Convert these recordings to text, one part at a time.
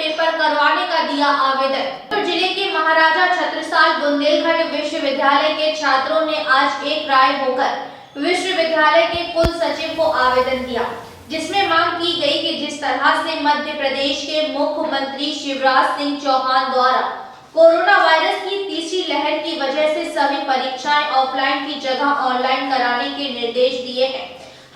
Paper करवाने का दिया आवेदन। तो जिले के महाराजा छत्रसाल बुंदेलखंड विश्वविद्यालय के छात्रों ने आज एक राय होकर विश्वविद्यालय के कुल सचिव को आवेदन दिया, जिसमें मांग की गई कि जिस तरह से मध्य प्रदेश के मुख्यमंत्री शिवराज सिंह चौहान द्वारा कोरोना वायरस की तीसरी लहर की वजह से सभी परीक्षाएं ऑफलाइन की जगह ऑनलाइन कराने के निर्देश दिए हैं,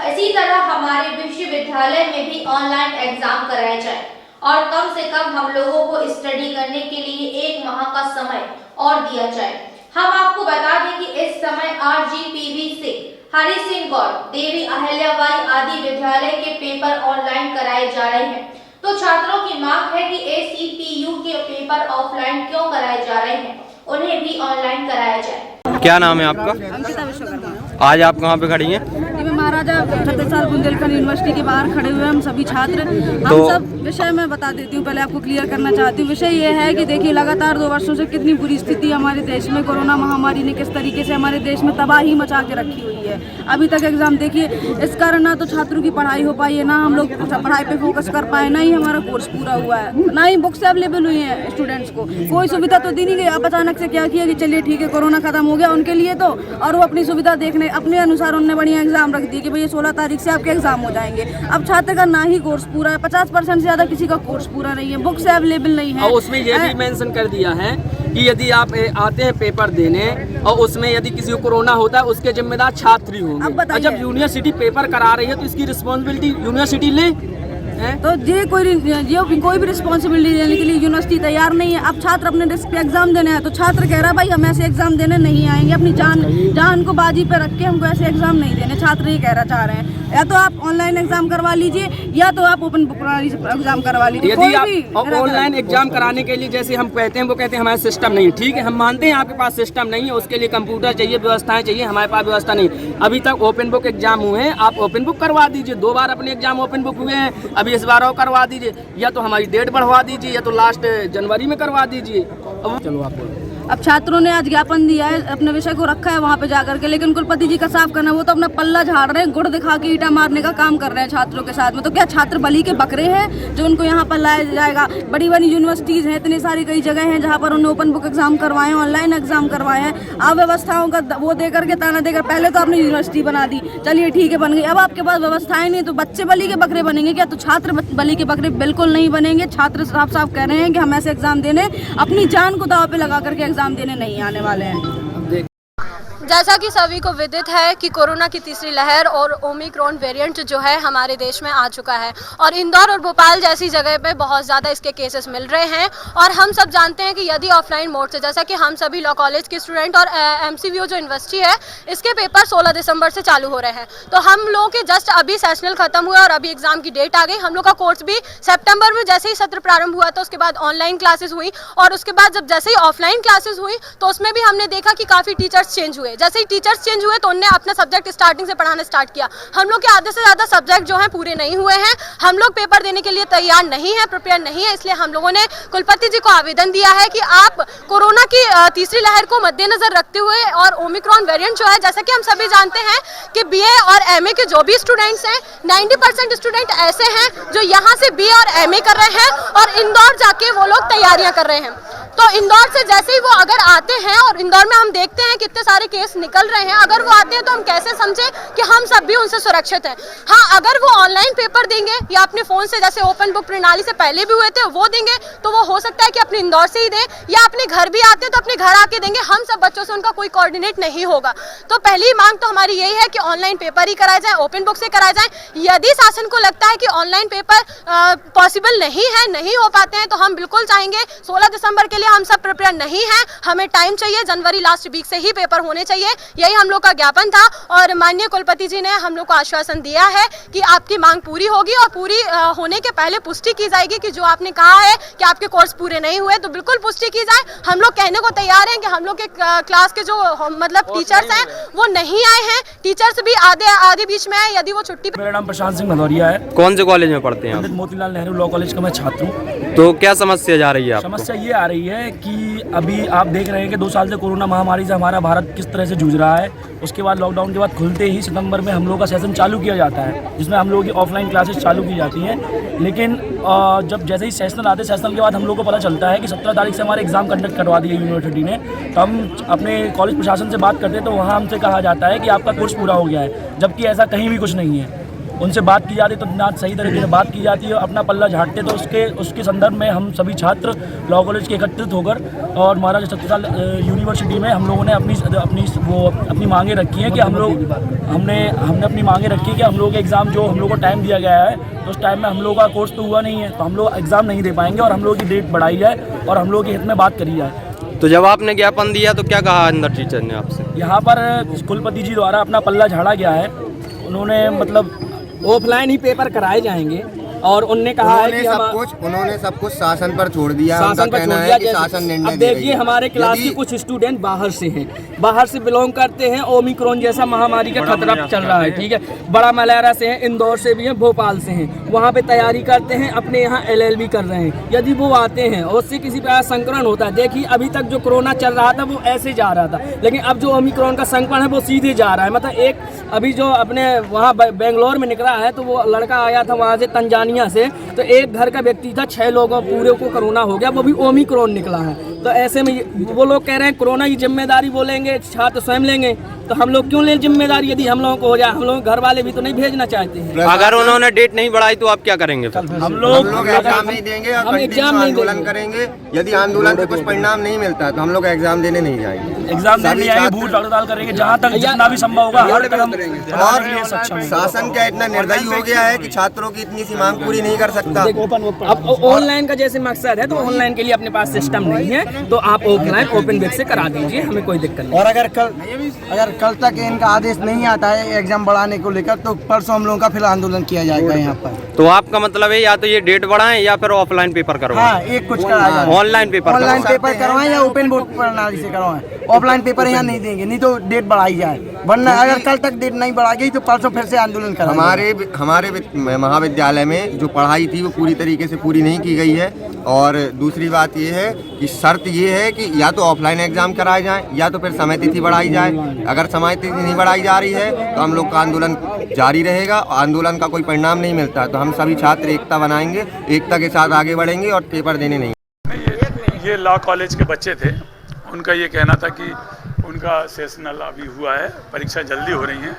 इसी तरह हमारे विश्वविद्यालय में भी ऑनलाइन एग्जाम कराया जाए और कम से कम हम लोगों को स्टडी करने के लिए 1 माह का समय और दिया जाए। हम आपको बता दें कि इस समय RGPV से हरि सिंह गौड़, देवी अहिल्याबाई आदि विद्यालय के पेपर ऑनलाइन कराए जा रहे हैं। तो छात्रों की मांग है कि ACPU के पेपर ऑफलाइन क्यों कराए जा रहे हैं, उन्हें भी ऑनलाइन कराया जाए। क्या नाम है आपका? अंकिता विश्वकर्मा। आज आप कहाँ पे खड़ी हैं? मैं महाराजा छत्रसाल बुंदेलखंड यूनिवर्सिटी के बाहर खड़े हुए हम सभी छात्र। हम सब विषय में बता देती हूँ, पहले आपको क्लियर करना चाहती हूँ। विषय ये है कि देखिए, लगातार 2 वर्षों से कितनी बुरी स्थिति हमारे देश में कोरोना महामारी ने किस तरीके से हमारे देश में तबाही मचा के रखी हुई है। अभी तक एग्जाम देखिए, इस कारण ना तो छात्रों की पढ़ाई हो पाई है, ना हम लोग पढ़ाई पे फोकस कर पाए, ना ही हमारा कोर्स पूरा हुआ है, ना ही बुक्स अवेलेबल हुई है स्टूडेंट्स को। कोई सुविधा तो दी नहीं गई। अब अचानक से क्या किया कि चलिए ठीक है, कोरोना खत्म हो गया उनके लिए तो, और वो अपनी सुविधा देखने अपने अनुसार उन्होंने बढ़िया एग्जाम रख दिए कि भाई 16 तारीख से आपके एग्जाम हो जाएंगे। अब छात्र का ना ही कोर्स पूरा है, 50% से ज्यादा किसी का कोर्स पूरा नहीं है, बुक्स अवेलेबल नहीं है। और उसमें ये भी मेंशन कर दिया है कि यदि आप आते हैं पेपर देने और उसमें यदि किसी को कोरोना होता है, उसके जिम्मेदार छात्र ही होंगे। और जब यूनिवर्सिटी पेपर करा रही है तो इसकी रिस्पॉन्सिबिलिटी यूनिवर्सिटी ले। तो ये कोई भी रिस्पॉन्सिबिलिटी लेने के लिए यूनिवर्सिटी तैयार नहीं है। अब छात्र अपने रिस्क पे एग्जाम देने हैं, तो छात्र कह रहा है भाई हम ऐसे एग्जाम देने नहीं आएंगे, अपनी जान को बाजी पे रख के हमको ऐसे एग्जाम नहीं देने। छात्र ये कहना चाह रहे हैं, या तो आप ऑनलाइन एग्जाम करवा लीजिए या तो आप ओपन बुक प्रणाली से एग्जाम करवा लीजिए। यदि आप ऑनलाइन एग्जाम कराने के लिए जैसे हम कहते हैं, वो कहते हैं हमारा सिस्टम नहीं है। ठीक है, हम मानते हैं आपके पास सिस्टम नहीं है, उसके लिए कंप्यूटर चाहिए, व्यवस्थाएं चाहिए, हमारे पास व्यवस्था नहीं। अभी तक ओपन बुक एग्जाम हुए हैं, आप ओपन बुक करवा दीजिए। 2 बार अपने एग्जाम ओपन बुक हुए हैं, अभी इस बार और करवा दीजिए, या तो हमारी डेट बढ़वा दीजिए या तो लास्ट जनवरी में करवा दीजिए। अब चलो आप बोलो। अब छात्रों ने आज ज्ञापन दिया है, अपने विषय को रखा है वहाँ पे जाकर के, लेकिन कुलपति जी का साफ करना, वो तो अपना पल्ला झाड़ रहे हैं, गुड़ दिखा के ईटा मारने का काम कर रहे हैं छात्रों के साथ में। तो क्या छात्र बलि के बकरे हैं जो उनको यहाँ पर लाया जाएगा? बड़ी बड़ी यूनिवर्सिटीज़ हैं, इतनी सारी कई जगह हैं जहाँ पर उन्होंने ओपन बुक एग्जाम करवाए हैं, ऑनलाइन एग्जाम करवाए हैं। अव्यवस्थाओं का वो दे करके, ताना देकर, पहले तो आपने यूनिवर्सिटी बना दी, चलिए ठीक है बन गई, अब आपके पास व्यवस्थाएं नहीं, तो बच्चे बलि के बकरे बनेंगे क्या? तो छात्र बलि के बकरे बिल्कुल नहीं बनेंगे। छात्र साफ साफ कह रहे हैं कि हम ऐसे एग्जाम देने, अपनी जान को दाव पे लगा करके एग्जाम देने नहीं आने वाले हैं। जैसा कि सभी को विदित है कि कोरोना की तीसरी लहर और ओमिक्रॉन वेरिएंट जो है हमारे देश में आ चुका है, और इंदौर और भोपाल जैसी जगह पे बहुत ज़्यादा इसके केसेस मिल रहे हैं। और हम सब जानते हैं कि यदि ऑफलाइन मोड से, जैसा कि हम सभी लॉ कॉलेज के स्टूडेंट और MCVO जो यूनिवर्सिटी है, इसके पेपर 16 दिसंबर से चालू हो रहे हैं। तो हम लोगों के जस्ट अभी सेशनल खत्म हुआ और अभी एग्जाम की डेट आ गई। हम लोग का कोर्स भी सितंबर में जैसे ही सत्र प्रारंभ हुआ था, उसके बाद ऑनलाइन क्लासेस हुई, और उसके बाद जब जैसे ही ऑफलाइन क्लासेस हुई तो उसमें भी हमने देखा कि काफ़ी टीचर्स चेंज हुए। जैसे ही टीचर्स चेंज हुए तो उन्होंने अपना सब्जेक्ट स्टार्टिंग से पढ़ाना स्टार्ट किया। हम लोग के आधे से ज़्यादा सब्जेक्ट जो हैं पूरे नहीं हुए हैं। हम लोग पेपर देने के लिए तैयार नहीं है, प्रिपेयर नहीं है। इसलिए हम लोगों ने कुलपति जी को आवेदन दिया है कि आप कोरोना की तीसरी लहर को मद्देनजर रखते हुए और ओमिक्रॉन वेरिएंट जो है, जैसा कि हम सभी जानते हैं कि BA और MA के जो भी स्टूडेंट्स हैं, 90% स्टूडेंट ऐसे हैं जो यहाँ से BA और MA कर रहे हैं और इंदौर जाके वो लोग तैयारियाँ कर रहे हैं। तो इंदौर से जैसे ही वो अगर आते हैं, और इंदौर में हम देखते हैं कितने सारे केस निकल रहे हैं, अगर वो आते हैं तो हम कैसे समझे कि हम सब भी उनसे सुरक्षित हैं। हाँ, अगर वो ऑनलाइन पेपर देंगे या अपने फ़ोन से, जैसे ओपन बुक प्रणाली से पहले भी हुए थे, वो देंगे, तो वो हो सकता है कि अपने इंदौर से ही दें, या अपने घर भी आते हैं तो अपने घर आके देंगे। हम सब बच्चों से उनका कोई कोऑर्डिनेट नहीं होगा। तो पहली मांग तो हमारी यही है कि ऑनलाइन पेपर ही कराया जाए, ओपन बुक से कराया जाए। यदि शासन को लगता है कि ऑनलाइन पेपर पॉसिबल नहीं है, नहीं हो पाते हैं, तो हम बिल्कुल चाहेंगे 16 दिसंबर के लिए हम सब प्रिपेयर नहीं हैं, हमें टाइम चाहिए, जनवरी लास्ट वीक से ही पेपर होने चाहिए। यही हम लोग का ज्ञापन था, और माननीय कुलपति जी ने हम लोग को आश्वासन दिया है कि आपकी मांग पूरी होगी, और पूरी होने के पहले पुष्टि की जाएगी कि जो आपने कहा है कि आपके कोर्स पूरे नहीं हुए, तो बिल्कुल पुष्टि की जाए। हम लोग कहने को तैयार हैं कि हम लोग के क्लास के जो मतलब टीचर्स हैं वो नहीं आए हैं, टीचर्स भी आधे बीच में आए, यदि वो छुट्टी। मेरा नाम प्रशांत सिंह भदौरिया है। कौन से कॉलेज में पढ़ते हैं आप? मोतीलाल नेहरू लॉ कॉलेज का मैं छात्र हूँ। तो क्या समस्या जा रही है आपको? समस्या ये आ रही है है कि अभी आप देख रहे हैं कि 2 साल से कोरोना महामारी से हमारा भारत किस तरह से जूझ रहा है। उसके बाद लॉकडाउन के बाद खुलते ही सितंबर में हम लोग का सेशन चालू किया जाता है, जिसमें हम लोगों की ऑफलाइन क्लासेस चालू की जाती हैं। लेकिन जब जैसे ही सेशनल आते, सेशनल के बाद हम लोग को पता चलता है कि 17 तारीख से हमारे एग्ज़ाम कंडक्ट करवा दिए यूनिवर्सिटी ने। तो हम अपने कॉलेज प्रशासन से बात करते हैं तो वहाँ हमसे कहा जाता है कि आपका कोर्स पूरा हो गया है, जबकि ऐसा कहीं भी कुछ नहीं है। उनसे बात की जाती तो ना सही तरीके से बात की जाती है, अपना पल्ला झाड़ते। तो उसके संदर्भ में हम सभी छात्र लॉ कॉलेज के एकत्रित होकर और महाराजा छत्रसाल यूनिवर्सिटी में हम लोगों ने अपनी मांगे रखी हैं कि हमने अपनी मांगे रखी है कि हम लोगों के एग्ज़ाम जो हम लोग को टाइम दिया गया है, तो उस टाइम में हम लोगों का कोर्स तो हुआ नहीं है, तो हम लोग एग्ज़ाम नहीं दे पाएंगे और हम लोगों की डेट बढ़ाई जाए और हम लोगों के हित में बात करी जाए। तो जब आपने ज्ञापन दिया तो क्या कहा अंदर टीचर ने आपसे? यहाँ पर कुलपति जी द्वारा अपना पल्ला झाड़ा गया है। उन्होंने मतलब ऑफलाइन ही पेपर कराए जाएंगे और उन्होंने कहा है कि उन्होंने सब कुछ शासन पर छोड़ दिया। शासन पर छोड़ दिया कि शासन निर्णय। अब देखिए हमारे क्लास के कुछ स्टूडेंट बाहर से हैं, बाहर से बिलोंग करते हैं। ओमिक्रॉन जैसा महामारी का खतरा चल रहा है, ठीक है। बड़ा मलेरा से हैं, इंदौर से भी हैं, भोपाल से हैं, वहाँ पे तैयारी करते हैं, अपने यहाँ LLB कर रहे हैं। यदि वो आते हैं और उससे किसी प्रकार संक्रमण होता है, देखिए अभी तक जो कोरोना चल रहा था वो ऐसे जा रहा था, लेकिन अब जो ओमिक्रॉन का संक्रमण है वो सीधे जा रहा है। मतलब एक अभी जो अपने वहाँ बेंगलोर में निकला है, तो वो लड़का आया था वहाँ से तंजानिया से, तो एक घर का व्यक्ति था, 6 लोगों पूरे को कोरोना हो गया, वो भी ओमिक्रॉन निकला है। तो ऐसे में वो लोग कह रहे हैं कोरोना की जिम्मेदारी बोलेंगे छात्र स्वयं लेंगे, तो हम लोग क्यों लें जिम्मेदारी? यदि हम लोगों को हो जाए, हम लोग घर वाले भी तो नहीं भेजना चाहते हैं। अगर उन्होंने डेट नहीं बढ़ाई तो आप क्या करेंगे? हम लोग एग्जाम नहीं देंगे और कंटिन्यू आंदोलन करेंगे। यदि आंदोलन से कुछ परिणाम नहीं मिलता तो हम लोग एग्जाम देने नहीं जाएंगे, एग्जाम देने जाएंगे, भूख हड़ताल करेंगे, जहाँ तक जितना भी संभव होगा हर कदम। और शासन क्या इतना निर्दयी हो गया है कि छात्रों की इतनी सी मांग पूरी नहीं कर सकता। अब ऑनलाइन का जैसे मकसद है, तो ऑनलाइन के लिए अपने पास सिस्टम नहीं है, तो आप ऑफलाइन ओपन बेस से करा दीजिए, हमें कोई दिक्कत नहीं। और अगर कल तक इनका आदेश नहीं आता है एग्जाम बढ़ाने को लेकर, तो परसों हम लोगों का फिर आंदोलन किया जाएगा यहाँ पर। तो आपका मतलब है या तो ये डेट बढ़ाएं या फिर ऑफलाइन पेपर करवाएं? हाँ, एक कुछ कराया, ऑनलाइन पेपर करवाएं या ओपन बोर्ड प्रणाली से करवाएं। ऑफलाइन पेपर यहाँ नहीं देंगे, नहीं तो डेट बढ़ाई जाए, वरना अगर कल तक डेट नहीं बढ़ा गई तो परसों फिर से आंदोलन करेंगे। हमारे महाविद्यालय में जो पढ़ाई थी वो पूरी तरीके से पूरी नहीं की गई है। और दूसरी बात ये है कि शर्त ये है कि या तो ऑफलाइन एग्जाम कराए जाएं या तो फिर समय तिथि बढ़ाई जाए। अगर समय तिथि नहीं बढ़ाई जा रही है तो हम लोग का आंदोलन जारी रहेगा। आंदोलन का कोई परिणाम नहीं मिलता तो हम सभी छात्र एकता बनाएंगे, एकता के साथ आगे बढ़ेंगे और पेपर देने नहीं। ये लॉ कॉलेज के बच्चे थे, उनका ये कहना था कि उनका सेशनल अभी हुआ है, परीक्षा जल्दी हो रही है,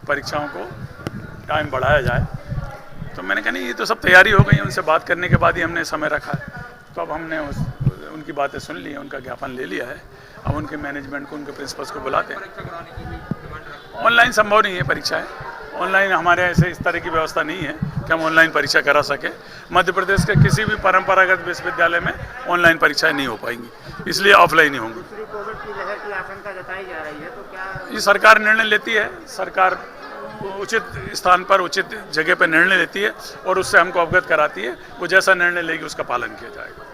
परीक्षाओं को टाइम बढ़ाया जाए। तो मैंने कहा नहीं, ये तो सब तैयारी हो गई, उनसे बात करने के बाद ही हमने समय रखा है। तो अब हमने उनकी बातें सुन ली है, उनका ज्ञापन ले लिया है। अब उनके मैनेजमेंट को, उनके प्रिंसिपल्स को बुलाते हैं। ऑनलाइन संभव नहीं है परीक्षाएं, ऑनलाइन हमारे ऐसे इस तरह की व्यवस्था नहीं है कि हम ऑनलाइन परीक्षा करा सकें। मध्य प्रदेश के किसी भी परंपरागत विश्वविद्यालय में ऑनलाइन परीक्षाएं नहीं हो पाएंगी, इसलिए ऑफलाइन ही होंगी। ये सरकार निर्णय लेती है, सरकार उचित स्थान पर उचित जगह पर निर्णय लेती है और उससे हमको अवगत कराती है। वो जैसा निर्णय लेगी उसका पालन किया जाएगा।